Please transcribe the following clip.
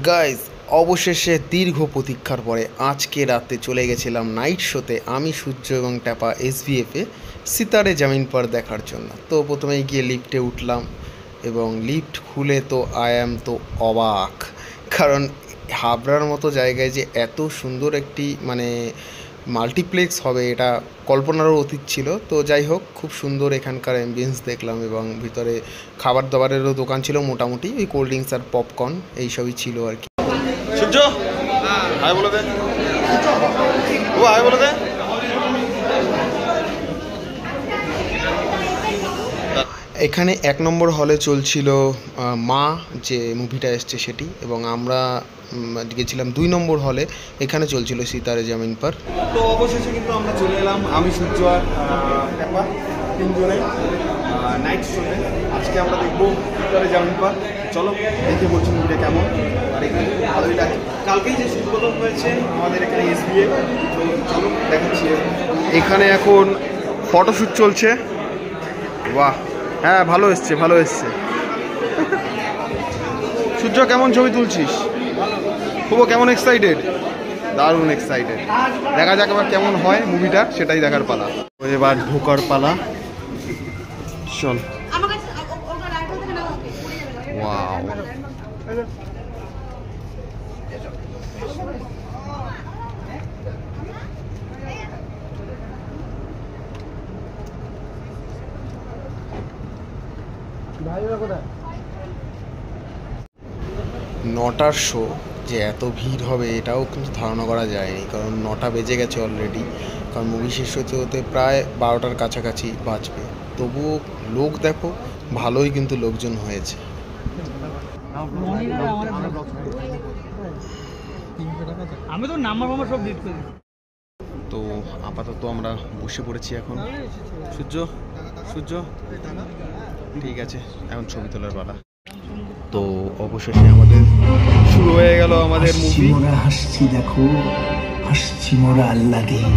Guys, অবশেষে দীর্ঘ প্রতীক্ষার পরে আজকে রাতে চলে গেছিলাম নাইট শোতে আমি, সূর্য এবং ট্যাপা এসভিএফে সিতারে জামিন পার দেখার জন্য। তো প্রথমেই গিয়ে লিফটে উঠলাম এবং লিফট খুলে তো আই অ্যাম তো অবাক, কারণ হাবড়ার মতো জায়গায় যে এত সুন্দর একটি মাল্টিপ্লেক্স হবে এটা কল্পনারও অতীত ছিল। তো যাই হোক, খুব সুন্দর এখানকার অ্যাম্বিয়েন্স দেখলাম এবং ভিতরে খাবার দাবারেরও দোকান ছিল, মোটামুটি ওই কোল্ড ড্রিঙ্কস আর পপকর্ন এইসবই ছিল আর কি। সূর্য হাই বলে দে, ও হাই বলে দে। এখানে 1 নম্বর হলে চলছিল মা, যে মুভিটা এসছে সেটি, এবং আমরা গেছিলাম 2 নম্বর হলে, এখানে চলছিল সিতারে জামিন পার। তো অবশেষে কিন্তু আমরা চলে এলাম, আমি সূর্য আর ট্যাপা তিনজনে নাইট শোতে। আজকে আমরা দেখবো সিতারে জামিন পার। চলো দেখে বলছি মুভিটা কেমন। আর এখানে ভালোই লাগছে, কালকেই যে উদ্বোধন হয়েছে আমাদের এখানে এসবিএফ। তো চলো দেখাচ্ছি। এখানে এখন ফটোশ্যুট চলছে। বাহ, হ্যাঁ ভালো এসছে, ভালো এসছে। সূর্য কেমন ছবি তুলছিস? খুব কেমন এক্সাইটেড? দারুণ এক্সাইটেড। দেখা যাক এবার কেমন হয় মুভিটা, সেটাই দেখার পালা। এবার ঢোকার পালা, চল। ওয়াও, নটার শো যে এত ভিড় হবে এটাও কিন্তু ধারণা করা যায়নি, কারণ 9টা বেজে গেছে অলরেডি। কারণ মুভি শেষ হতে হতে প্রায় 12টার কাছাকাছি বাজবে। তবুও লোক দেখো, ভালোই কিন্তু লোকজন হয়েছে। আমি তো নাম্বার সব ডিট করি। তো আপাতত আমরা বসে পড়েছি এখন। সূর্য সূর্য ঠিক আছে, এখন ছবি তোলার পালা। তো অবশেষে আমাদের শুরু হয়ে গেল আমাদের মুভি। হাসছি, দেখো হাসছি মোরা আল্লাহ দিয়ে।